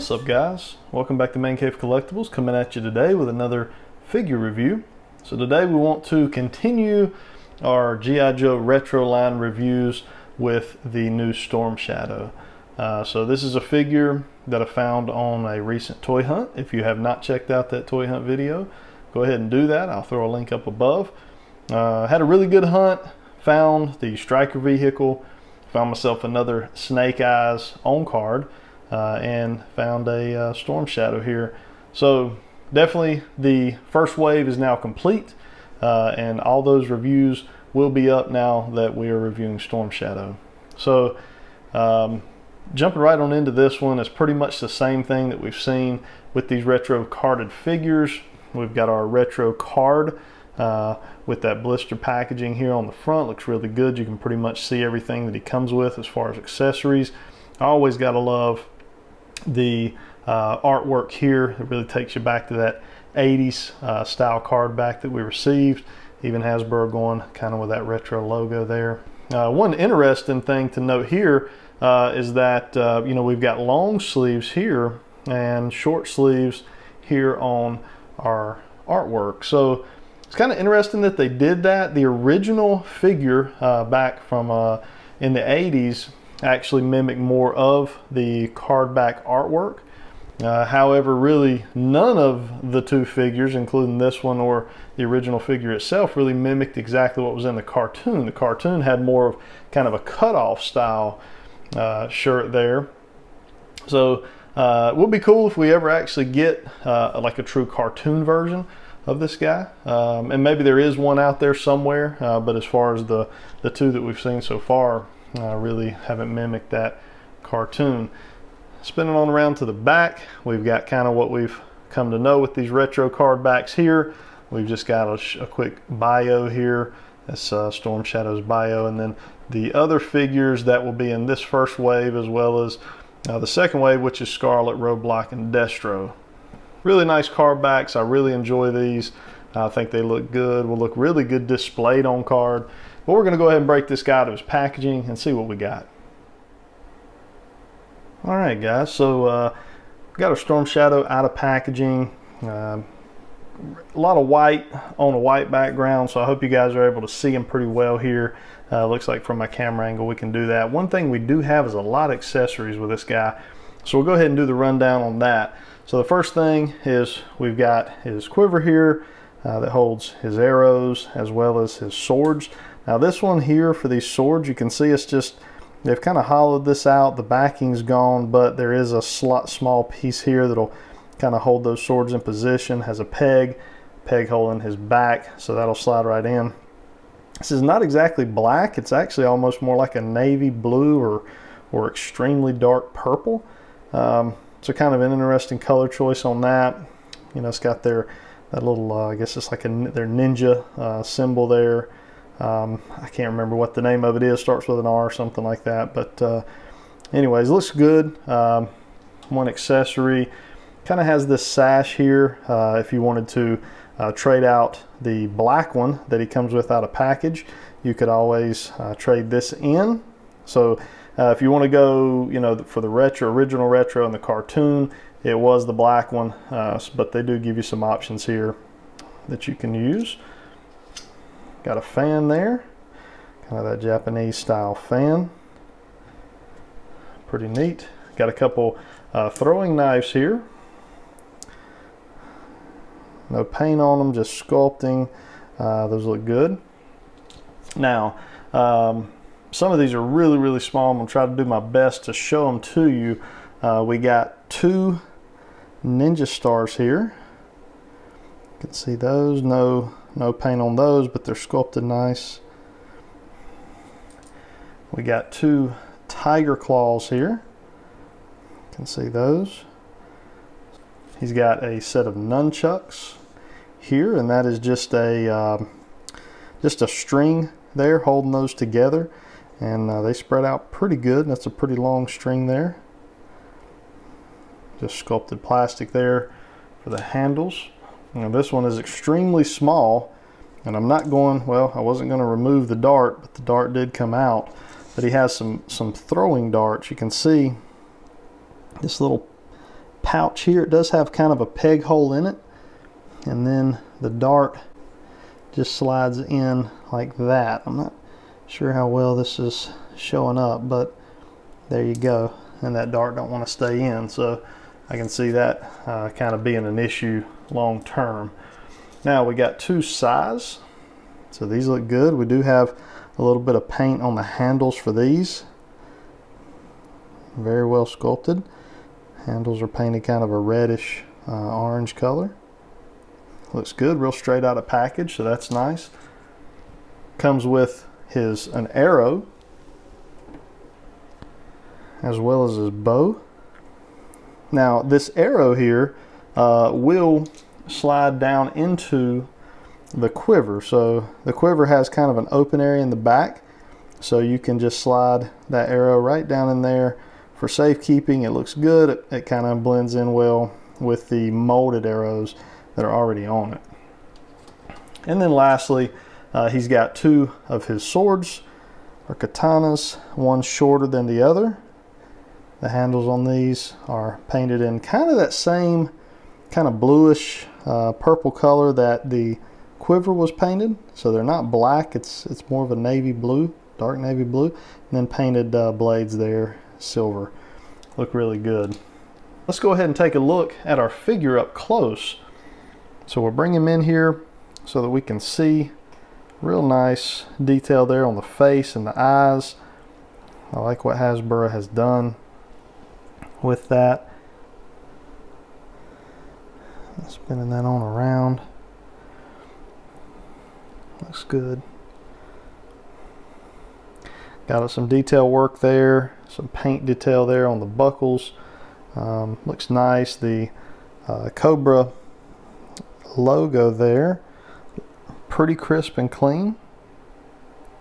What's up, guys? Welcome back to Man Cave Collectibles, coming at you today with another figure review. So today we want to continue our G.I. Joe retro line reviews with the new Storm Shadow. So this is a figure that I found on a recent toy hunt. If you have not checked out that toy hunt video, go ahead and do that. I'll throw a link up above. Had a really good hunt, found the Striker vehicle, found myself another Snake Eyes on card, and found a Storm Shadow here. So definitely the first wave is now complete, and all those reviews will be up now that we are reviewing Storm Shadow. So jumping right on into this one, is pretty much the same thing that we've seen with these retro carded figures. We've got our retro card with that blister packaging here on the front. Looks really good. You can pretty much see everything that he comes with as far as accessories. I always gotta love the artwork here. It really takes you back to that 80s style card back that we received. Even Hasbro going kind of with that retro logo there. One interesting thing to note here is that you know, we've got long sleeves here and short sleeves here on our artwork. So it's kind of interesting that they did that. The original figure back from in the 80s actually mimicked more of the card back artwork. However, really none of the two figures, including this one or the original figure itself, really mimicked exactly what was in the cartoon. The cartoon had more of kind of a cutoff style shirt there. So it would be cool if we ever actually get like a true cartoon version of this guy, and maybe there is one out there somewhere, but as far as the two that we've seen so far, really haven't mimicked that cartoon. Spinning on around to the back, we've got kind of what we've come to know with these retro card backs here. We've just got a quick bio here. That's Storm Shadow's bio, and then the other figures that will be in this first wave, as well as the second wave, which is Scarlet, Roadblock, and Destro. Really nice card backs. I really enjoy these. I think they look good. Will look really good displayed on card. But we're going to go ahead and break this guy out of his packaging and see what we got. All right, guys. So we got our Storm Shadow out of packaging. A lot of white on a white background, so I hope you guys are able to see him pretty well here. Looks like from my camera angle we can do that. One thing we do have is a lot of accessories with this guy, so we'll go ahead and do the rundown on that. So the first thing is we've got his quiver here that holds his arrows as well as his swords. Now this one here for these swords, you can see it's just, they've kind of hollowed this out. The backing's gone, but there is a small piece here that'll kind of hold those swords in position. Has a peg holding his back, so that'll slide right in. This is not exactly black. It's actually almost more like a navy blue or extremely dark purple. So kind of an interesting color choice on that. You know, it's got that little, I guess it's like their ninja symbol there. I can't remember what the name of it is. Starts with an R or something like that. But anyways, looks good. One accessory. Kind of has this sash here. If you wanted to trade out the black one that he comes with out of package, you could always trade this in. So if you want to go, you know, for the original retro and the cartoon, it was the black one, but they do give you some options here that you can use. Got a fan there, kind of that Japanese style fan. Pretty neat. Got a couple throwing knives here. No paint on them, just sculpting. Those look good. Now, some of these are really, really small. I'm going to try to do my best to show them to you. We got two ninja stars here. You can see those. No paint on those, but they're sculpted nice. We got two tiger claws here. You can see those. He's got a set of nunchucks here, and that is just a string there holding those together, and they spread out pretty good. That's a pretty long string there. Just sculpted plastic there for the handles. Now this one is extremely small, and I'm not going, well, I wasn't going to remove the dart, but the dart did come out. But he has some throwing darts. You can see this little pouch here. It does have kind of a peg hole in it, and then the dart just slides in like that. I'm not sure how well this is showing up, but there you go. And that dart don't want to stay in, so I can see that kind of being an issue long term. Now we got two size, so these look good. We do have a little bit of paint on the handles for these. Very well sculpted. Handles are painted kind of a reddish orange color. Looks good, real straight out of package, so that's nice. Comes with an arrow, as well as his bow. Now this arrow here will slide down into the quiver. So the quiver has kind of an open area in the back, so you can just slide that arrow right down in there for safekeeping. It looks good. It kind of blends in well with the molded arrows that are already on it. And then lastly, he's got two of his swords or katanas, one shorter than the other. The handles on these are painted in kind of that same kind of bluish purple color that the quiver was painted. So they're not black, it's more of a navy blue, dark navy blue, and then painted blades there, silver. Look really good. Let's go ahead and take a look at our figure up close. So we'll bring him in here so that we can see real nice detail there on the face and the eyes. I like what Hasbro has done with that. Spinning that on around. Looks good. Got some detail work there, some paint detail there on the buckles. Looks nice. The Cobra logo there, pretty crisp and clean.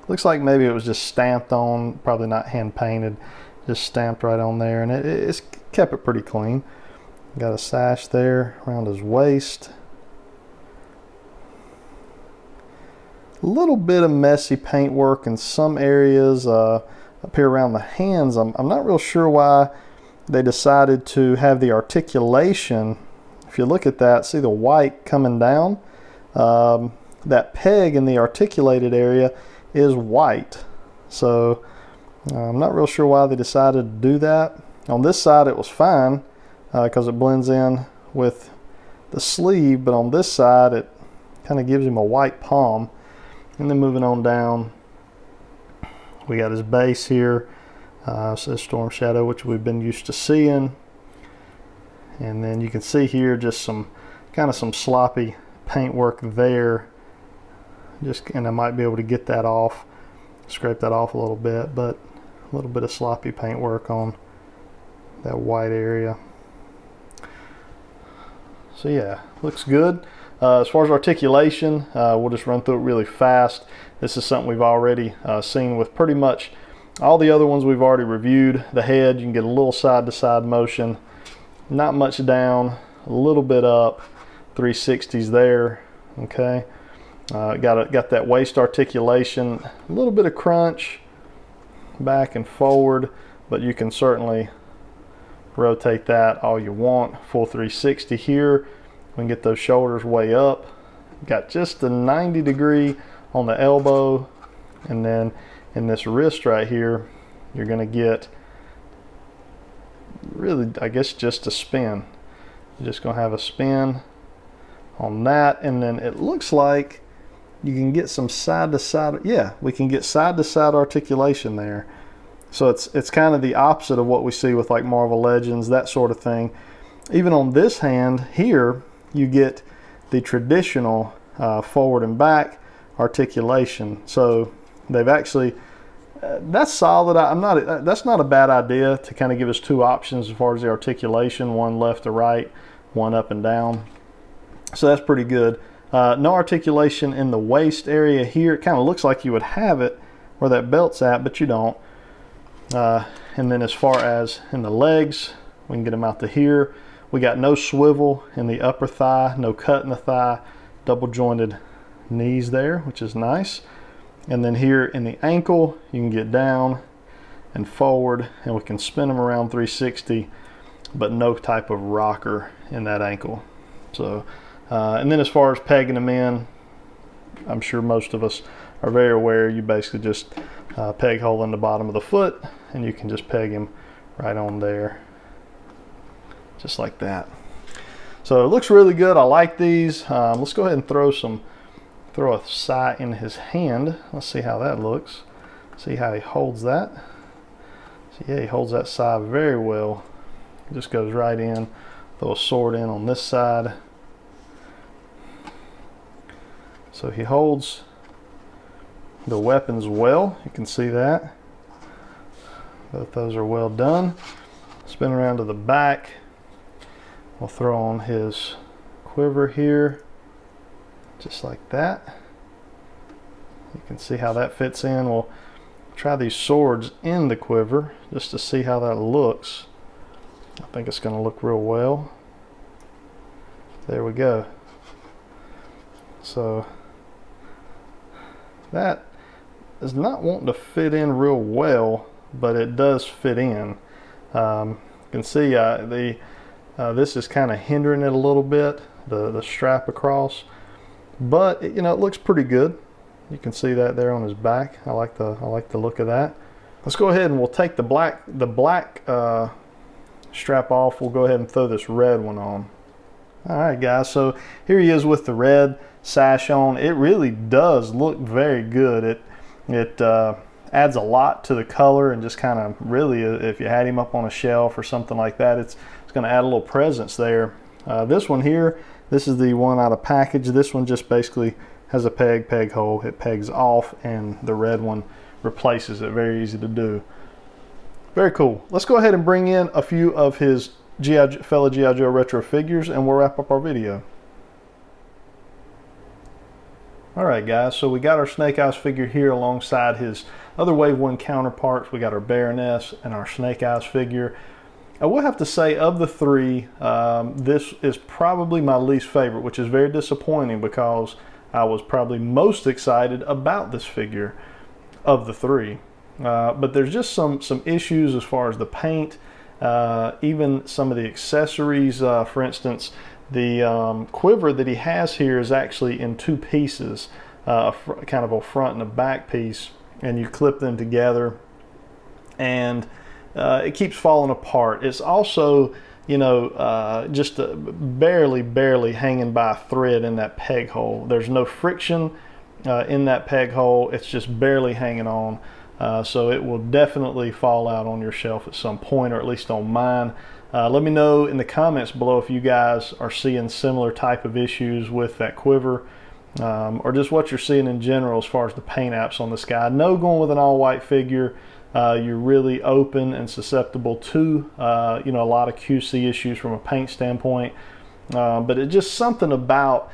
Looks like maybe it was just stamped on, probably not hand painted, just stamped right on there, and it's kept it pretty clean. Got a sash there around his waist. A little bit of messy paint work in some areas up here around the hands. I'm not real sure why they decided to have the articulation. If you look at that, see the white coming down? That peg in the articulated area is white. So I'm not real sure why they decided to do that. On this side it was fine because it blends in with the sleeve, but on this side it kind of gives him a white palm. And then moving on down, we got his base here. Says Storm Shadow, which we've been used to seeing. And then you can see here just some kind of some sloppy paint work there. And I might be able to get that off, scrape that off a little bit, but a little bit of sloppy paint work on that white area. So yeah, looks good. As far as articulation, we'll just run through it really fast. This is something we've already seen with pretty much all the other ones we've already reviewed. The head, you can get a little side-to-side motion, not much down, a little bit up, 360s there, okay. Got that waist articulation, a little bit of crunch back and forward, but you can certainly rotate that all you want. Full 360 here. We can get those shoulders way up. Got just a 90 degree on the elbow, and then in this wrist right here, you're going to get really, I guess, just a spin. You're just going to have a spin on that, and then it looks like you can get some side to side. Yeah, we can get side to side articulation there. So it's kind of the opposite of what we see with like Marvel Legends, that sort of thing. Even on this hand here, you get the traditional forward and back articulation. So they've actually, that's solid. That's not a bad idea to kind of give us two options as far as the articulation, one left to right, one up and down. So that's pretty good. No articulation in the waist area here. It kind of looks like you would have it where that belt's at, but you don't. And then as far as in the legs, we can get them out to here. We got no swivel in the upper thigh, no cut in the thigh, double jointed knees there, which is nice. And then here in the ankle, you can get down and forward, and we can spin them around 360. but no type of rocker in that ankle. So, and then as far as pegging them in, I'm sure most of us are very aware, you basically just peg hole in the bottom of the foot, and you can just peg him right on there, just like that. So it looks really good. I like these. Let's go ahead and throw a sight in his hand. Let's see how that looks. See how he holds that. So yeah, he holds that side very well. It just goes right in. Throw a sword in on this side. So he holds the weapons well. You can see that. Both those are well done. Spin around to the back. We'll throw on his quiver here, just like that. You can see how that fits in. We'll try these swords in the quiver just to see how that looks. I think it's going to look real well. There we go. So that is not wanting to fit in real well, but it does fit in. You can see this is kind of hindering it a little bit, the strap across, but it looks pretty good. You can see that there on his back. I like the look of that. Let's go ahead and we'll take the black strap off. We'll go ahead and throw this red one on. All right, guys. So here he is with the red sash on. It really does look very good. It adds a lot to the color, and just kind of really, if you had him up on a shelf or something like that, it's going to add a little presence there. This one here, this is the one out of package. This one just basically has a peg hole. It pegs off, and the red one replaces it. Very easy to do. Very cool. Let's go ahead and bring in a few of his fellow G.I. Joe retro figures, and we'll wrap up our video. Alright guys, so we got our Snake Eyes figure here alongside his other Wave 1 counterparts. We got our Baroness and our Snake Eyes figure. I will have to say, of the three, this is probably my least favorite, which is very disappointing because I was probably most excited about this figure of the three. But there's just some issues as far as the paint, even some of the accessories. For instance, the quiver that he has here is actually in two pieces, kind of a front and a back piece, and you clip them together, and it keeps falling apart. It's also, just barely hanging by a thread in that peg hole. There's no friction in that peg hole. It's just barely hanging on. So it will definitely fall out on your shelf at some point, or at least on mine. Let me know in the comments below if you guys are seeing similar type of issues with that quiver, or just what you're seeing in general as far as the paint apps on this guy. I know going with an all-white figure, you're really open and susceptible to a lot of QC issues from a paint standpoint, but it's just something about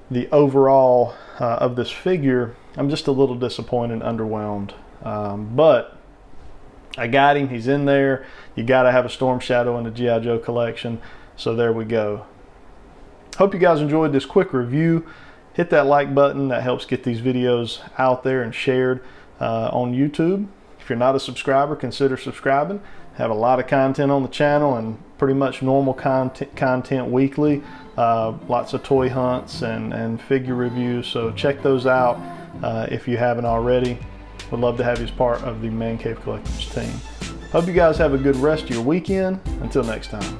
the overall of this figure. I'm just a little disappointed and underwhelmed. But I got him. He's in there. You got to have a Storm Shadow in the G.I. Joe collection. So there we go. Hope you guys enjoyed this quick review. Hit that like button. That helps get these videos out there and shared on YouTube. If you're not a subscriber, consider subscribing. Have a lot of content on the channel, and pretty much normal content weekly. Lots of toy hunts and figure reviews. So check those out if you haven't already. Would love to have you as part of the Man Cave Collectibles team. Hope you guys have a good rest of your weekend. Until next time.